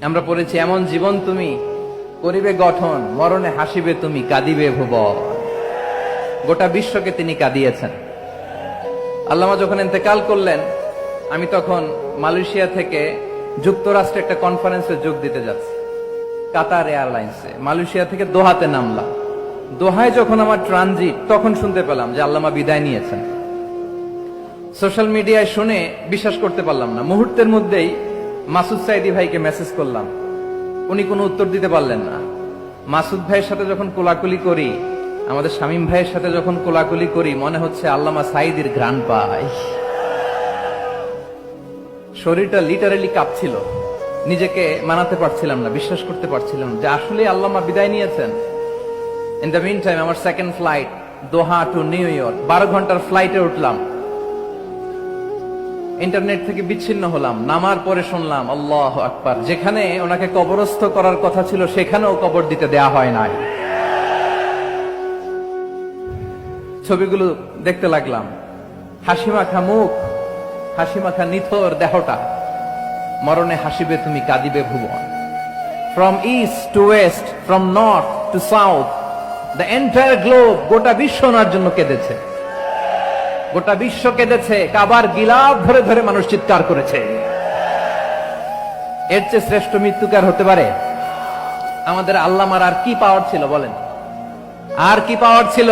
আমরা পড়েছি, এমন জীবন তুমি করিবে গঠন, মরণে হাসিবে তুমি, কাঁদিবে ভুবন। গোটা বিশ্বকে তিনি কাঁদিয়েছেন। আল্লামা যখন ইন্তেকাল করলেন, আমি তখন মালয়েশিয়া থেকে যুক্তরাষ্ট্রে একটা কনফারেন্সে যোগ দিতে যাচ্ছি, কাতার এয়ারলাইন্সে। মালয়েশিয়া থেকে দোহাতে নামলাম। দোহায় যখন আমার ট্রানজিট, তখন শুনতে পেলাম যে আল্লামা বিদায় নিয়েছেন। সোশ্যাল মিডিয়ায় শুনে বিশ্বাস করতে পারলাম না। মুহূর্তের মধ্যেই মাসুদ সাইদি ভাইকে মেসেজ করলাম, উনি কোনো উত্তর দিতে পারলেন না। মাসুদ ভাইয়ের সাথে যখন কোলাকুলি করি, আমাদের শামীম ভাইয়ের সাথে যখন কোলাকুলি করি, মনে হচ্ছে আল্লামা সাইদির ঘ্রাণ পাই। শরীরটা লিটারালি কাঁপছিল, নিজেকে মানাতে পারছিলাম না, বিশ্বাস করতে পারছিলাম যে আসলে আল্লামা বিদায় নিয়েছেন। ইন দ্য মিন টাইম আমার সেকেন্ড ফ্লাইট, দোহা টু নিউ ইয়র্ক, 12 ঘন্টার ফ্লাইটে উঠলাম। ইন্টারনেট থেকে বিচ্ছিন্ন হলাম। নামার পরে শুনলাম আল্লাহু আকবার, যেখানে ওনাকে কবরস্থ করার কথা ছিল সেখানেও কবর দিতে দেয়া হয় নাই। ছবিগুলো দেখতে লাগলাম, হাসি মাখা মুখ, হাসি মাখা নিথর দেহটা, মরণে হাসিবে তুমি, কাঁদিবে ভুবন। From east to west, from north to south, the entire globe, গোটা বিশ্ব ওনার জন্য কেঁদেছে। গোটা বিশ্ব কেঁদেছে, কাবার গিলাফ ধরে ধরে মানুষ চিৎকার করেছে। এর চেয়ে শ্রেষ্ঠ মৃত্যুকার হতে পারে? আমাদের আল্লামার আর কি পাওয়ার ছিল বলেন? আর কি পাওয়ার ছিল?